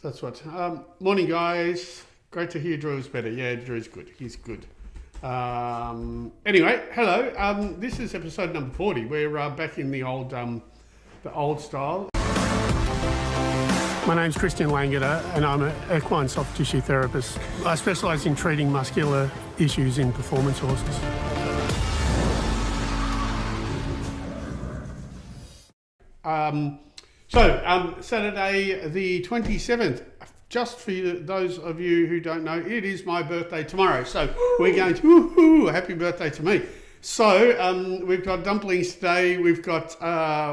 That's what. Morning, guys. Great to hear Drew's better. Yeah, Drew's good. He's good. Anyway, hello. This is episode number 40. We're back in the old style. My name's ChristianLangeder, and I'm an equine soft tissue therapist. I specialise in treating muscular issues in performance horses. Saturday the 27th, just for those of you who don't know, it is my birthday tomorrow. So we're going to, happy birthday to me. So we've got dumplings today. We've got,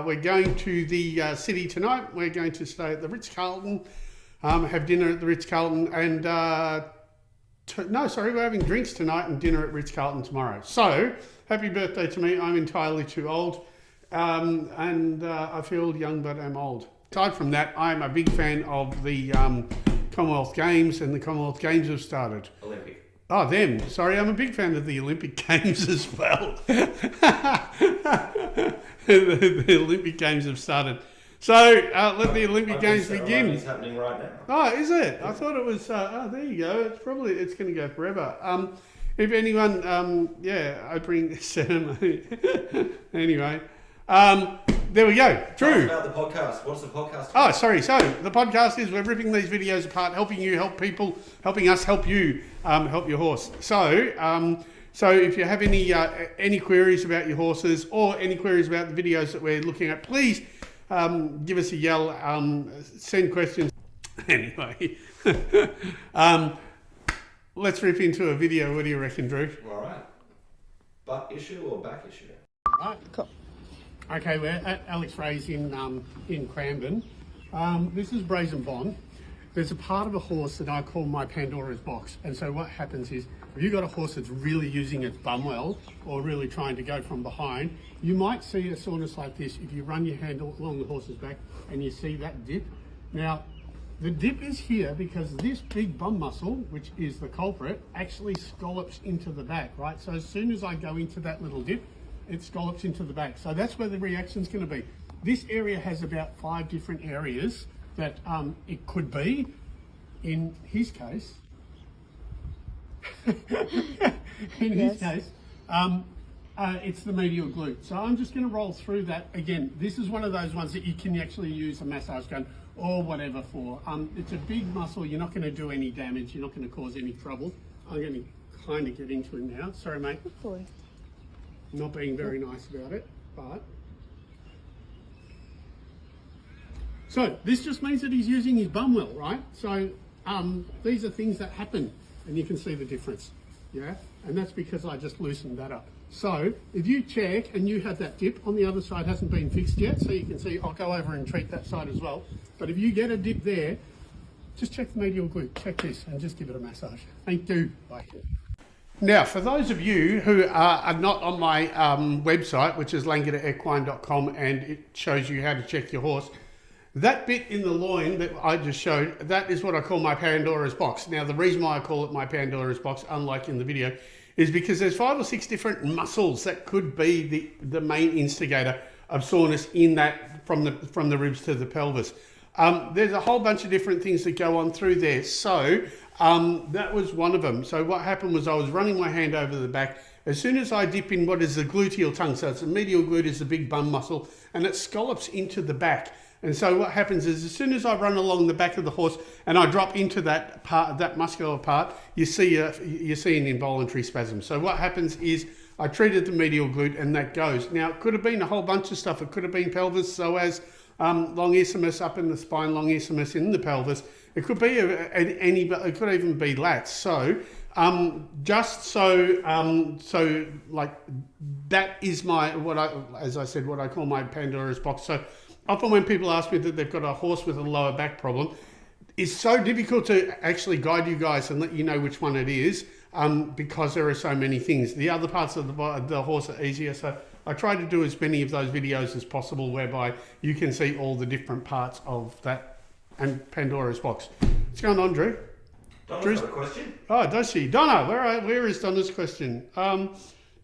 we're going to the city tonight. We're going to stay at the Ritz-Carlton, have dinner at the Ritz-Carlton, and we're having drinks tonight and dinner at Ritz-Carlton tomorrow. So happy birthday to me. I'm entirely too old. I feel young, but I'm old. Aside from that, I'm a big fan of the Commonwealth Games, and the Commonwealth Games have started. Olympic. Oh, them. Sorry, I'm a big fan of the Olympic Games as well. the Olympic Games have started. So let the Olympic Games begin. It's happening right now. Oh, is it? I thought it was. There you go. It's going to go forever. If anyone, opening ceremony. Anyway. There we go. Drew. Tell us about the podcast. What's the podcast? Oh, sorry. So the podcast is we're ripping these videos apart, helping you help people, helping us help you help your horse. So if you have any queries about your horses or any queries about the videos that we're looking at, please give us a yell. Send questions. Anyway, let's rip into a video. What do you reckon, Drew? All right. Butt issue or back issue? All right. Cool. Okay, we're at Alex Ray's in Cranbourne. This is Brazen Bond. There's a part of a horse that I call my Pandoras Box. And so what happens is, if you've got a horse that's really using its bum well, or really trying to go from behind, you might see a soreness like this if you run your hand along the horse's back and you see that dip. Now, the dip is here because this big bum muscle, which is the culprit, actually scallops into the back, right? So as soon as I go into that little dip, it scallops into the back. So that's where the reaction's going to be. This area has about 5 different areas that it could be. In his case, it's the medial glute. So I'm just going to roll through that again. This is one of those ones that you can actually use a massage gun or whatever for. It's a big muscle. You're not going to do any damage. You're not going to cause any trouble. I'm going to kind of get into it now. Sorry, mate. Good boy. Not being very nice about it, but... So, this just means that he's using his bum well, right? So, these are things that happen, and you can see the difference, yeah? And that's because I just loosened that up. So, if you check and you have that dip, on the other side hasn't been fixed yet, so you can see, I'll go over and treat that side as well. But if you get a dip there, just check the medial glute, check this, and just give it a massage. Thank you. Bye. Now, for those of you who are not on my website, which is LangederEquine.com, and it shows you how to check your horse, that bit in the loin that I just showed, that is what I call my Pandoras Box. Now, the reason why I call it my Pandoras Box, unlike in the video, is because there's 5 or 6 different muscles that could be the main instigator of soreness in that from the ribs to the pelvis. There's a whole bunch of different things that go on through there. So that was one of them. So what happened was I was running my hand over the back. As soon as I dip in what is the gluteal tongue, so it's the medial glute is the big bum muscle, and it scallops into the back. And so what happens is as soon as I run along the back of the horse and I drop into that part, that muscular part, you see an involuntary spasm. So what happens is I treated the medial glute and that goes. Now, it could have been a whole bunch of stuff. It could have been pelvis, psoas, longissimus up in the spine, longissimus in the pelvis. It could be any, but it could even be lats. So, that is what I call my Pandoras Box. So, often when people ask me that they've got a horse with a lower back problem, it's so difficult to actually guide you guys and let you know which one it is, because there are so many things. The other parts of the horse are easier. So, I try to do as many of those videos as possible whereby you can see all the different parts of that and Pandoras Box. What's going on, Drew? Donna's got a question. Oh, does she? Donna, where is Donna's question? Do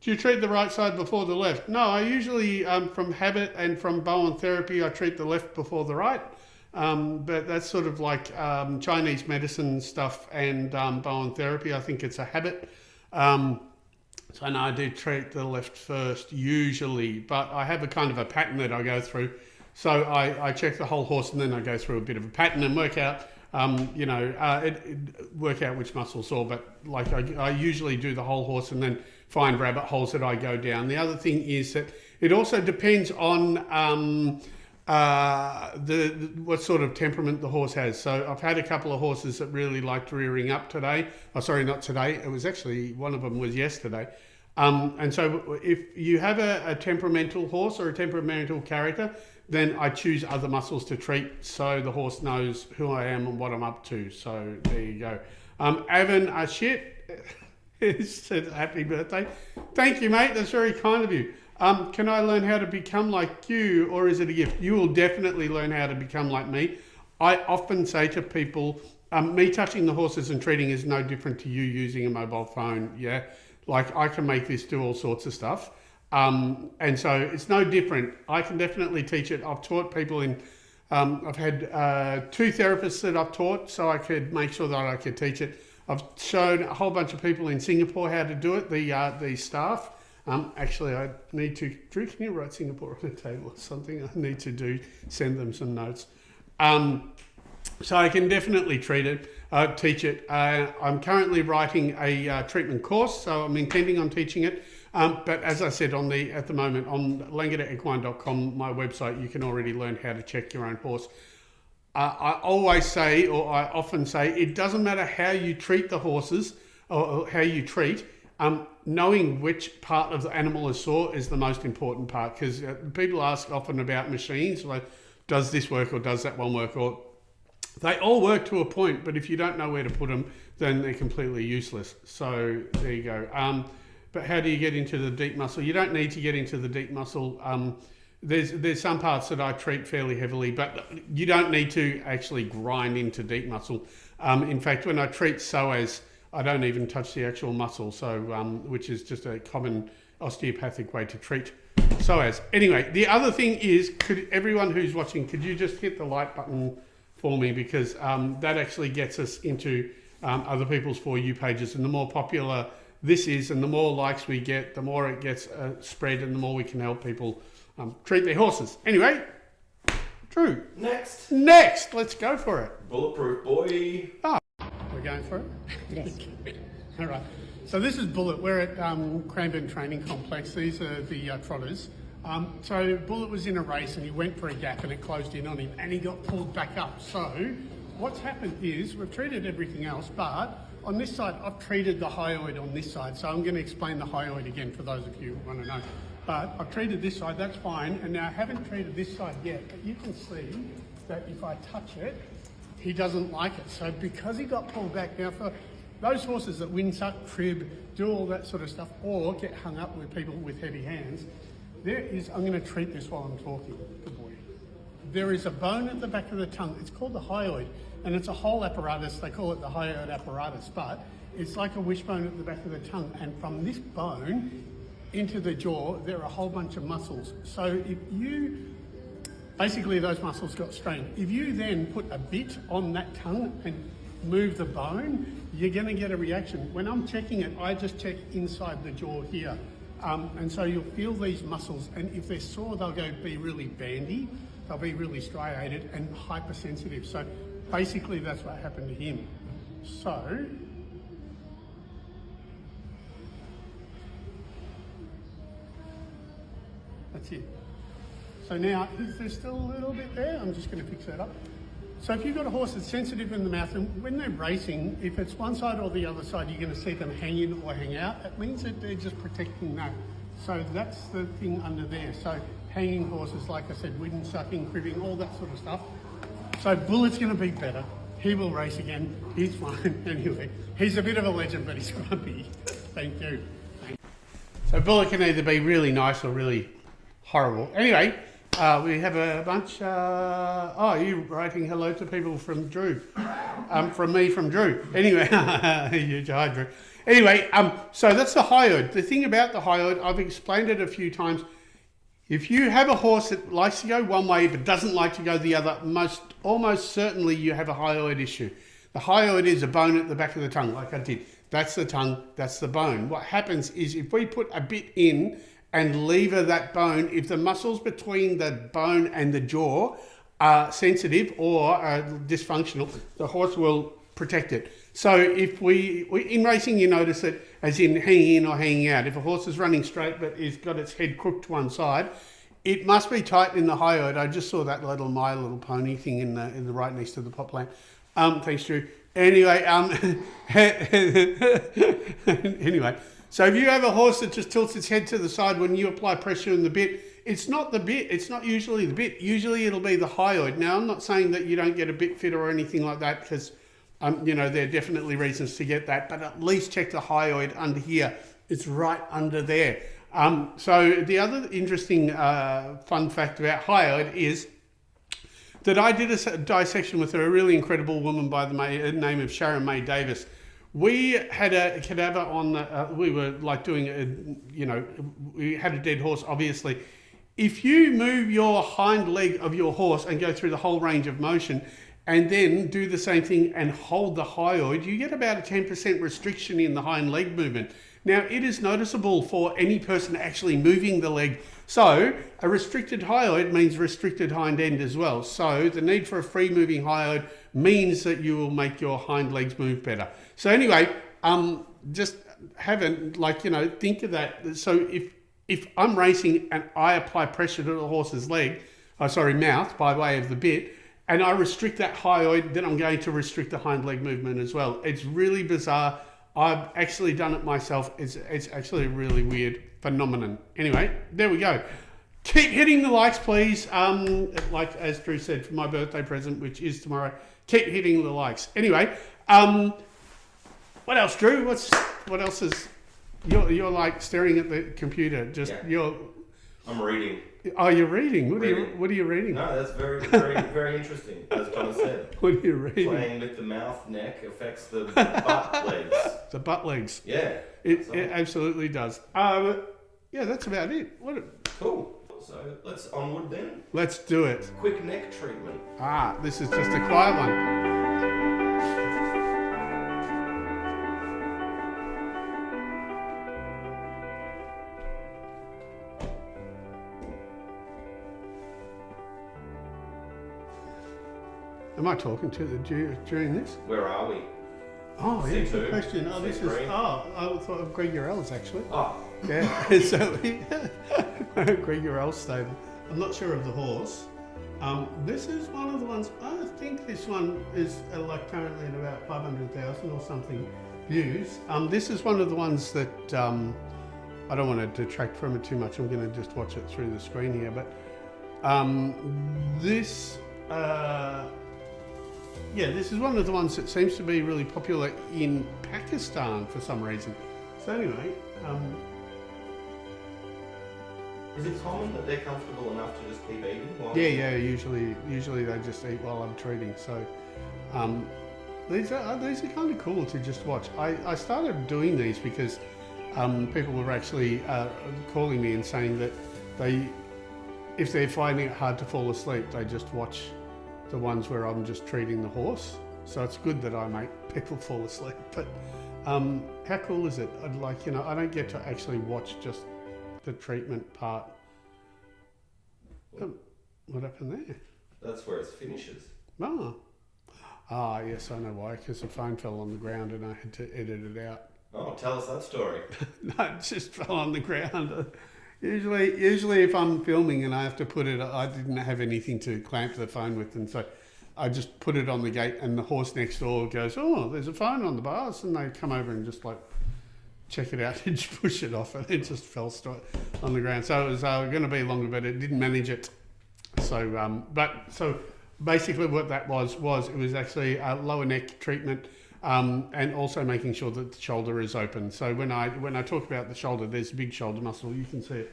you treat the right side before the left? No, I usually, from habit and from Bowen therapy, I treat the left before the right. but that's sort of like Chinese medicine stuff and Bowen therapy. I think it's a habit. So I know I do treat the left first usually, but I have a kind of a pattern that I go through. So I check the whole horse and then I go through a bit of a pattern and work out, work out which muscle's sore. But like I usually do the whole horse and then find rabbit holes that I go down. The other thing is that it also depends on what sort of temperament the horse has. So I've had a couple of horses that really liked rearing up today. Oh, sorry, not today. It was actually, one of them was yesterday. And so if you have a temperamental horse or a temperamental character, then I choose other muscles to treat so the horse knows who I am and what I'm up to. So there you go. Evan said happy birthday. Thank you, mate. That's very kind of you. Can I learn how to become like you, or is it a gift? You will definitely learn how to become like me. I often say to people, me touching the horses and treating is no different to you using a mobile phone. Yeah, like I can make this do all sorts of stuff. And so it's no different. I can definitely teach it. I've taught people I've had 2 therapists that I've taught so I could make sure that I could teach it. I've shown a whole bunch of people in Singapore how to do it, the staff. Actually, I need to, Drew, can you write Singapore on the table or something? I need to send them some notes. So I can definitely teach it. I'm currently writing a treatment course, so I'm intending on teaching it. But as I said, at the moment on LangederEquine.com, my website, you can already learn how to check your own horse. I often say, it doesn't matter how you treat the horses or how you treat. Knowing which part of the animal is sore is the most important part, because people ask often about machines, like, does this work or does that one work? Or they all work to a point, but if you don't know where to put them, then they're completely useless. So there you go. But how do you get into the deep muscle? You don't need to get into the deep muscle. There's some parts that I treat fairly heavily, but you don't need to actually grind into deep muscle. In fact, when I treat psoas, I don't even touch the actual muscle, so which is just a common osteopathic way to treat psoas. Anyway, the other thing is, everyone who's watching, could you just hit the like button for me, because that actually gets us into other people's For You pages, and the more popular this is and the more likes we get, the more it gets spread and the more we can help people treat their horses. Anyway, Drew. Next, let's go for it. Bulletproof boy. We're going for it? Yes. All right. So this is Bullet. We're at Cranbourne Training Complex. These are the trotters. So Bullet was in a race and he went for a gap and it closed in on him and he got pulled back up. So what's happened is we've treated everything else, but on this side I've treated the hyoid on this side. So I'm going to explain the hyoid again for those of you who want to know. But I've treated this side, that's fine. And now I haven't treated this side yet, but you can see that if I touch it, he doesn't like it. So because he got pulled back, now for those horses that windsuck, crib, do all that sort of stuff, or get hung up with people with heavy hands, I'm going to treat this while I'm talking. Good boy. There is a bone at the back of the tongue. It's called the hyoid, and it's a whole apparatus. They call it the hyoid apparatus, but it's like a wishbone at the back of the tongue. And from this bone into the jaw, there are a whole bunch of muscles. So basically those muscles got strained. If you then put a bit on that tongue and move the bone, you're going to get a reaction. When I'm checking it, I just check inside the jaw here. And so you'll feel these muscles, and if they're sore, they'll be really bandy, they'll be really striated and hypersensitive. So basically that's what happened to him. So, that's it. So now, is there still a little bit there? I'm just going to fix that up. So if you've got a horse that's sensitive in the mouth, and when they're racing, if it's one side or the other side, you're going to see them hang in or hang out. It means that they're just protecting that. So that's the thing under there. So hanging horses, like I said, wind sucking, cribbing, all that sort of stuff. So Bullet's going to be better. He will race again. He's fine. Anyway, he's a bit of a legend, but he's grumpy. Thank you. So Bullet can either be really nice or really horrible. Anyway, we have a bunch. You're writing hello to people from Drew. From me, from Drew. Anyway, hi Drew. Anyway, so that's the hyoid. The thing about the hyoid, I've explained it a few times. If you have a horse that likes to go one way but doesn't like to go the other, almost certainly you have a hyoid issue. The hyoid is a bone at the back of the tongue, like I did. That's the tongue, that's the bone. What happens is if we put a bit in and lever that bone, if the muscles between the bone and the jaw are sensitive or are dysfunctional, the horse will protect it. So if we in racing, you notice it as in hanging in or hanging out. If a horse is running straight but it's got its head crooked to one side, it must be tight in the hyoid. I just saw that little My Little Pony thing in the right next to the pot plant. Thanks, Drew. Anyway, anyway, so if you have a horse that just tilts its head to the side when you apply pressure in the bit, it's not the bit. It's not usually the bit. Usually it'll be the hyoid. Now, I'm not saying that you don't get a bit fitter or anything like that because, you know, there are definitely reasons to get that, but at least check the hyoid under here. It's right under there. So the other interesting fun fact about hyoid is that I did a dissection with a really incredible woman by the name of Sharon May Davis. We had a cadaver on, we were like doing, we had a dead horse, obviously. If you move your hind leg of your horse and go through the whole range of motion and then do the same thing and hold the hyoid, you get about a 10% restriction in the hind leg movement. Now, it is noticeable for any person actually moving the leg. So, a restricted hyoid means restricted hind end as well. So, the need for a free moving hyoid means that you will make your hind legs move better. So anyway, just think of that. So if I'm racing and I apply pressure to the horse's mouth by way of the bit, and I restrict that hyoid, then I'm going to restrict the hind leg movement as well. It's really bizarre. I've actually done it myself. It's actually a really weird phenomenon. Anyway, there we go. Keep hitting the likes, please. Like as Drew said, for my birthday present, which is tomorrow, keep hitting the likes. Anyway, what else, Drew? What else is... You're like staring at the computer. I'm reading. Oh, you're reading. What are you reading? No, that's very, very, very interesting. As Connor said. What are you reading? Playing with the mouth, neck affects the butt legs. The butt legs. Yeah. It absolutely does. Yeah, that's about it. Cool. So let's onward then. Let's do it. Quick neck treatment. This is just a quiet one. Am I talking to during this? Where are we? Oh, yeah, C2, good question. Oh, this is... C3. I thought of Greg Urell's, actually. Oh. Yeah, so Greg Urell's stable. I'm not sure of the horse. This is one of the ones... I think this one is like currently at about 500,000 or something views. This is one of the ones that... I don't want to detract from it too much. I'm going to just watch it through the screen here. But this... this is one of the ones that seems to be really popular in Pakistan for some reason. So anyway, is it common that they're comfortable enough to just keep eating? Usually they just eat while I'm treating. So these are kind of cool to just watch. I started doing these because people were actually calling me and saying that if they're finding it hard to fall asleep, they just watch the ones where I'm just treating the horse. So it's good that I make people fall asleep. But how cool is it? I don't get to actually watch just the treatment part. What happened there? That's where it finishes. Yes, I know why. Because the phone fell on the ground and I had to edit it out. Oh, tell us that story. No, it just fell on the ground. Usually if I'm filming and I have to put it, I didn't have anything to clamp the phone with, and so I just put it on the gate, and the horse next door goes, "Oh, there's a phone on the bars," and they come over and just like check it out and just push it off, and it just fell straight on the ground. So it was going to be longer, but it didn't manage it. So, so basically what that was it was actually a lower neck treatment. And also making sure that the shoulder is open. So when I talk about the shoulder, there's a big shoulder muscle. You can see it.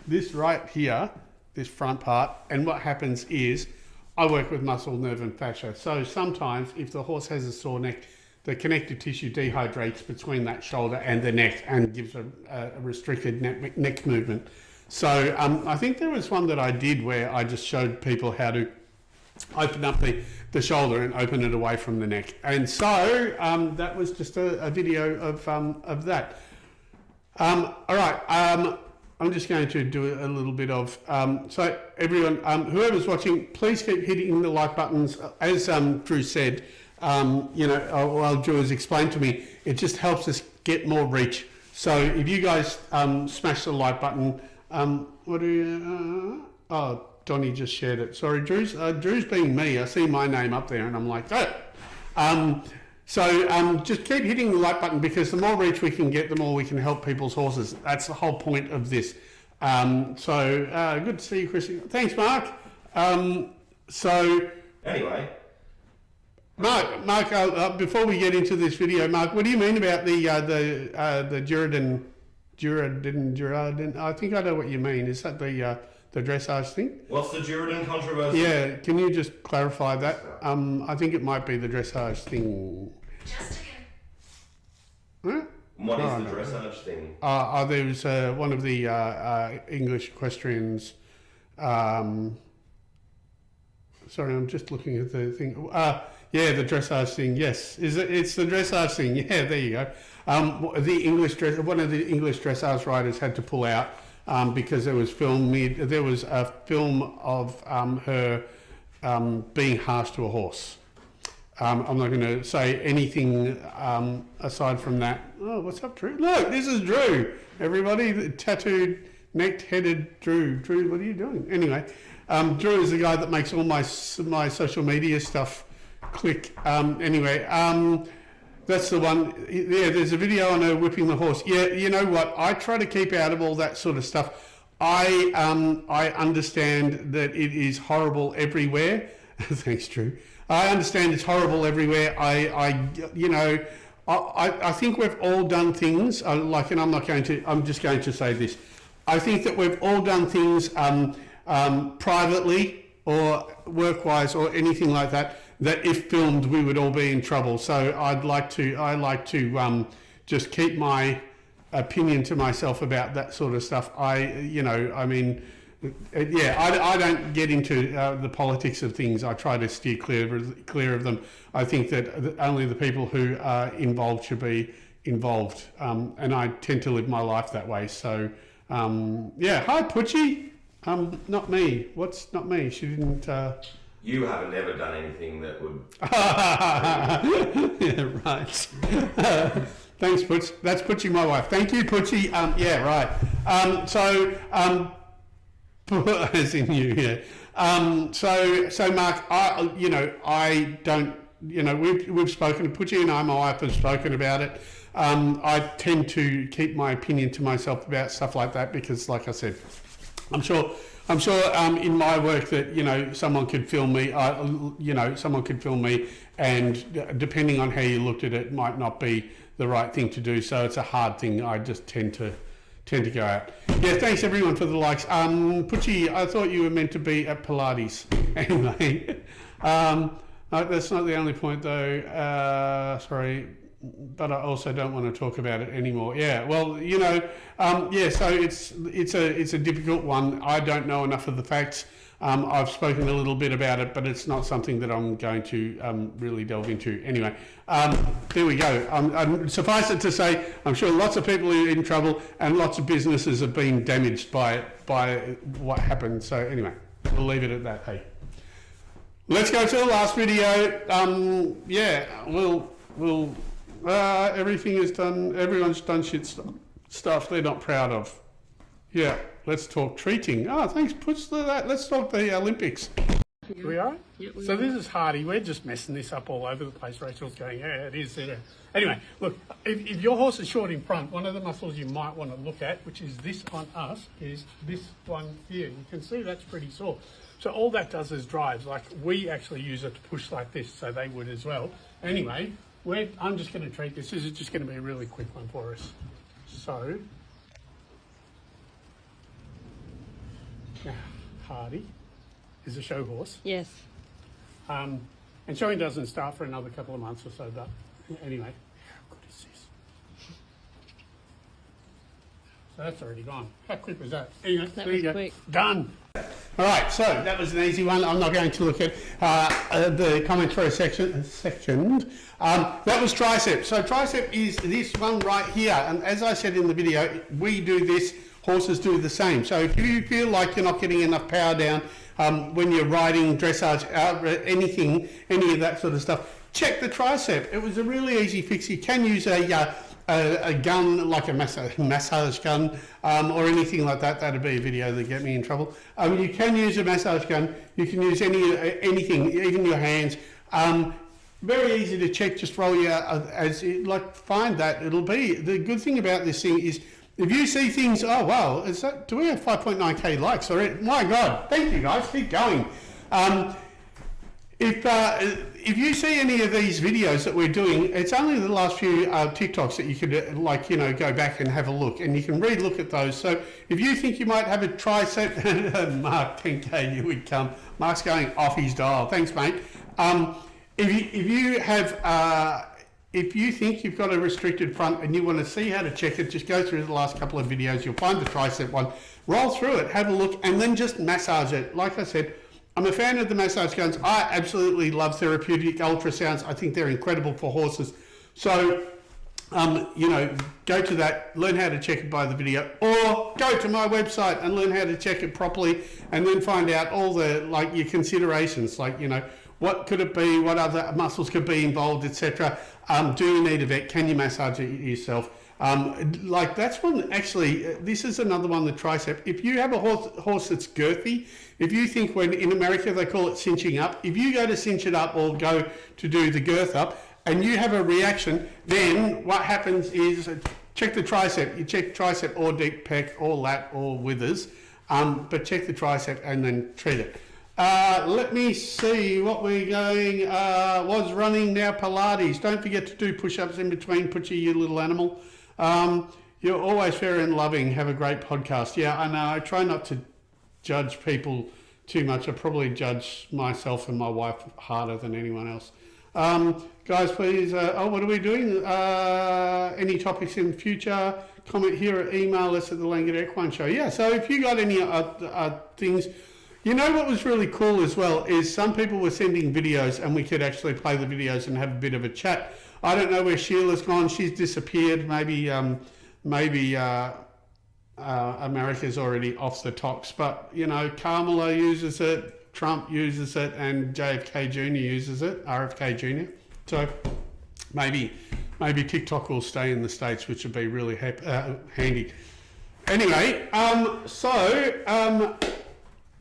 This right here, this front part. And what happens is I work with muscle, nerve and fascia. So sometimes if the horse has a sore neck, the connective tissue dehydrates between that shoulder and the neck and gives a restricted neck movement. So I think there was one that I did where I just showed people how to open up the shoulder and open it away from the neck. And so that was just a video of that. All right, I'm just going to do a little bit of, so everyone, whoever's watching, please keep hitting the like buttons. As Drew said, you know, while Drew has explained to me, it just helps us get more reach. So if you guys smash the like button, what do you, oh, Donnie just shared it. Sorry, Drew's being me. I see my name up there and I'm like, oh. So just keep hitting the like button, because the more reach we can get, the more we can help people's horses. That's the whole point of this. So good to see you, Christian. Thanks, Mark. So Anyway. Mark, before we get into this video, Mark, what do you mean about the Girardin? I think I know what you mean. Is that the dressage thing? What's the Girardin controversy? Yeah, can you just clarify that? I think it might be the dressage thing. Just Huh? What is the dressage thing? There was one of the English equestrians. Sorry, I'm just looking at the thing. Yeah, the dressage thing. Yes, it's the dressage thing. Yeah, there you go. One of the English dressage riders had to pull out because there was a film of her being harsh to a horse. I'm not going to say anything aside from that. Oh, what's up, Drew? Look, this is Drew. Everybody, the tattooed, neck-headed Drew. Drew, what are you doing? Anyway, Drew is the guy that makes all my social media stuff click. Anyway, that's the one. Yeah, there's a video on her whipping the horse. Yeah, you know what? I try to keep out of all that sort of stuff. I understand that it is horrible everywhere. Thanks, Drew. I understand it's horrible everywhere. I think we've all done things and I'm just going to say this. I think that we've all done things privately or work-wise or anything like that, that if filmed we would all be in trouble. So I like to just keep my opinion to myself about that sort of stuff. I don't get into the politics of things. I try to steer clear of them. I think that only the people who are involved should be involved, and I tend to live my life that way. So hi Putchie. Not me. What's not me? She didn't. You haven't ever done anything that would. Yeah, right. Thanks, Putch. That's Putchie, my wife. Thank you, Putchie. Yeah, right. As in you, yeah. So Mark, I don't. We've spoken. Putchie and I, my wife, have spoken about it. I tend to keep my opinion to myself about stuff like that because, like I said, I'm sure in my work that someone could film me. Someone could film me, and depending on how you looked at it, might not be the right thing to do. So it's a hard thing. I just tend to go out. Yeah, thanks everyone for the likes. Putchie, I thought you were meant to be at Pilates. Anyway, that's not the only point though. Sorry. But I also don't want to talk about it anymore. Yeah, well, so it's a difficult one. I don't know enough of the facts. I've spoken a little bit about it, but it's not something that I'm going to really delve into. Anyway, there we go. Suffice it to say, I'm sure lots of people are in trouble and lots of businesses have been damaged by what happened. So anyway, we'll leave it at that. Hey, let's go to the last video. We'll everything is done. Everyone's done shit stuff they're not proud of. Yeah, let's talk treating. Oh, thanks. Push that. Let's talk the Olympics. Yeah. We are? Yeah, so this is Hardy. We're just messing this up all over the place. Rachel's going, yeah, it is. Anyway, look, if your horse is short in front, one of the muscles you might want to look at, which is this on us, is this one here. You can see that's pretty sore. So all that does is drives. Like we actually use it to push like this, so they would as well. Anyway, I'm just going to treat this. This is just going to be a really quick one for us. So, Hardy is a show horse. Yes. And showing doesn't start for another couple of months or so, but anyway. How good is So that's already gone. How quick was that? Anyway, That there you was go. quick. Done. All right, so that was an easy one. I'm not going to look at the commentary section. That was tricep. So tricep is this one right here. And as I said in the video, we do this, horses do the same. So if you feel like you're not getting enough power down when you're riding, dressage, anything, any of that sort of stuff, check the tricep. It was a really easy fix. You can use a gun, like a massage gun, or anything like that. That'd be a video that get me in trouble. You can use a massage gun. You can use anything, even your hands. Very easy to check. Just roll your find that. It'll be the good thing about this thing is if you see things. Oh wow, do we have 5.9k likes already? My God, thank you guys. Keep going. If you see any of these videos that we're doing, it's only the last few TikToks that you could go back and have a look, and you can re-look at those. So if you think you might have a tricep, Mark 10k, you would come. Mark's going off his dial. Thanks, mate. If you think you've got a restricted front and you want to see how to check it, just go through the last couple of videos. You'll find the tricep one. Roll through it, have a look, and then just massage it. Like I said, I'm a fan of the massage guns. I absolutely love therapeutic ultrasounds. I think they're incredible for horses. So, go to that, learn how to check it by the video, or go to my website and learn how to check it properly, and then find out all the, your considerations, what could it be, what other muscles could be involved, etc. Do you need a vet? Can you massage it yourself? That's one, actually, this is another one, the tricep. If you have a horse that's girthy, if you think when in America they call it cinching up, if you go to cinch it up or go to do the girth up and you have a reaction, then what happens is check the tricep. You check tricep or deep pec or lat or withers, but check the tricep and then treat it. Let me see what we're going, was running, now Pilates. Don't forget to do push-ups in between, Putchy, you little animal. You're always fair and loving. Have a great podcast. Yeah, I know. I try not to judge people too much. I probably judge myself and my wife harder than anyone else. Guys, please. What are we doing? Any topics in the future? Comment here or email us at TheLangederEquineShow. Yeah, so if you got any things... You know what was really cool as well is some people were sending videos and we could actually play the videos and have a bit of a chat. I don't know where Sheila's gone. She's disappeared. Maybe America's already off the tops. But, Kamala uses it, Trump uses it, and JFK Jr. uses it, RFK Jr. So maybe TikTok will stay in the States, which would be really handy. Anyway,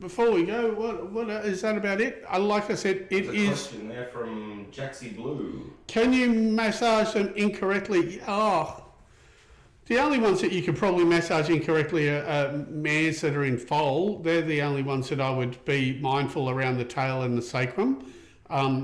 before we go, what is that about it? Like I said, There's a question there from Jaxie Blue. Can you massage them incorrectly? The only ones that you could probably massage incorrectly are mares that are in foal. They're the only ones that I would be mindful around the tail and the sacrum,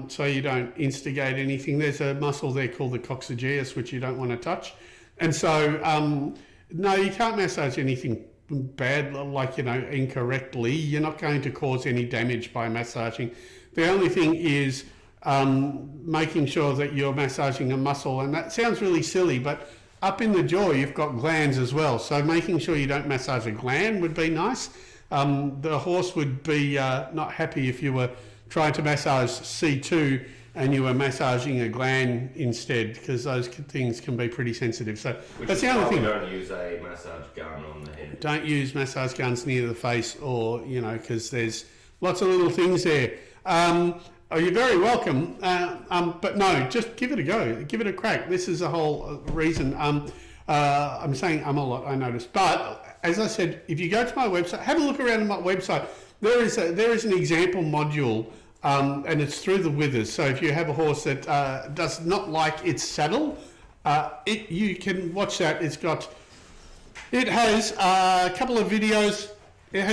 so you don't instigate anything. There's a muscle there called the coccygeus, which you don't want to touch. And so, no, you can't massage anything bad, incorrectly. You're not going to cause any damage by massaging. The only thing is making sure that you're massaging a muscle, and that sounds really silly, but up in the jaw you've got glands as well, so making sure you don't massage a gland would be nice. The horse would be not happy if you were trying to massage C2 and you were massaging a gland instead, because those things can be pretty sensitive. So that's the only thing. Don't use a massage gun on the head. Don't use massage guns near the face, or because there's lots of little things there. You're very welcome, but no, just give it a go, give it a crack. This is the whole reason. I'm saying a lot, I noticed, but as I said, if you go to my website, have a look around my website. There is an example module. And it's through the withers. So if you have a horse that does not like its saddle, you can watch that. It has a couple of videos. It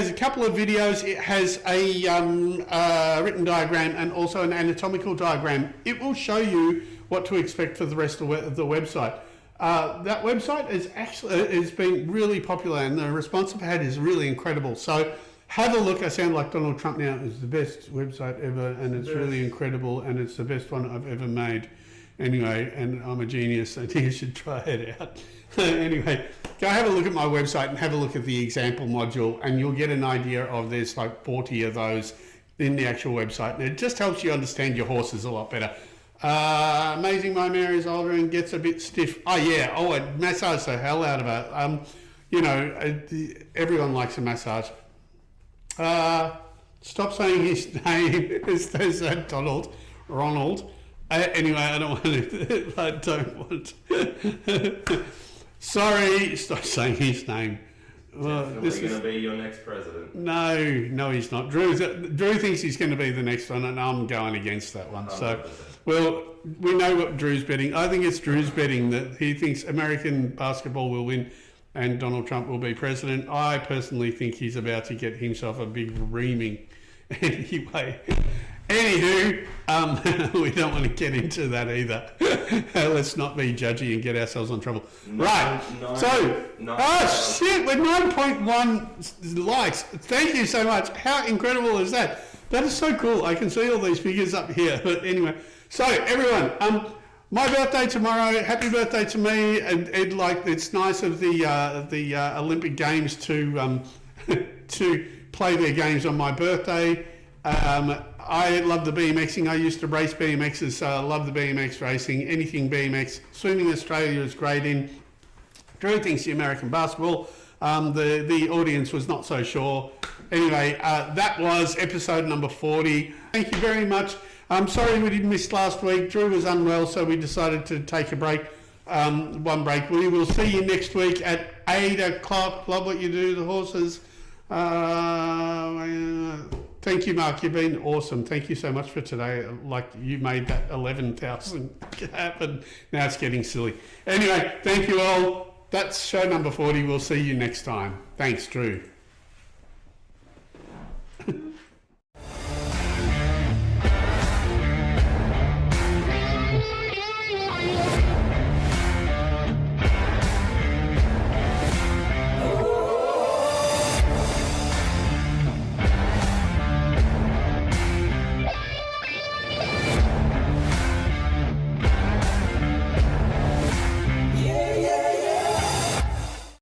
has a written diagram and also an anatomical diagram. It will show you what to expect for the rest of the website. That website has been really popular, and the response I've had is really incredible. So have a look. I sound like Donald Trump now. It's the best website ever, and it's really incredible, and it's the best one I've ever made. Anyway, and I'm a genius. I think you should try it out. Anyway, go have a look at my website and have a look at the example module, and you'll get an idea of there's like 40 of those in the actual website, and it just helps you understand your horses a lot better. Amazing, my mare is older and gets a bit stiff. Oh yeah, I'd massage the hell out of her. You know, everyone likes a massage. Stop saying his name. There's that Ronald. Anyway, I don't want to. Sorry, stop saying his name. Definitely going to be your next president. No, he's not. Drew thinks he's going to be the next one, and I'm going against that one. 100%. So, well, we know what Drew's betting. I think it's Drew's betting that he thinks American basketball will win and Donald Trump will be president. I personally think he's about to get himself a big reaming. Anyway, anywho, we don't want to get into that either. Let's not be judgy and get ourselves in trouble. Right. Shit, we're 9.1 likes. Thank you so much. How incredible is that? That is so cool. I can see all these figures up here. But anyway, so everyone, my birthday tomorrow. Happy birthday to me. And it's nice of the Olympic Games to to play their games on my birthday. I love the BMXing. I used to race BMXs, so I love the BMX racing. Anything BMX. Swimming Australia is great in. Drew thinks the American basketball. The audience was not so sure. Anyway, that was episode number 40. Thank you very much. I'm sorry we didn't miss last week. Drew was unwell, so we decided to take a break. One break. We will see you next week at 8 o'clock. Love what you do, the horses. Thank you, Mark. You've been awesome. Thank you so much for today. Like, you made that 11,000 happen. Now it's getting silly. Anyway, thank you all. That's show number 40. We'll see you next time. Thanks, Drew.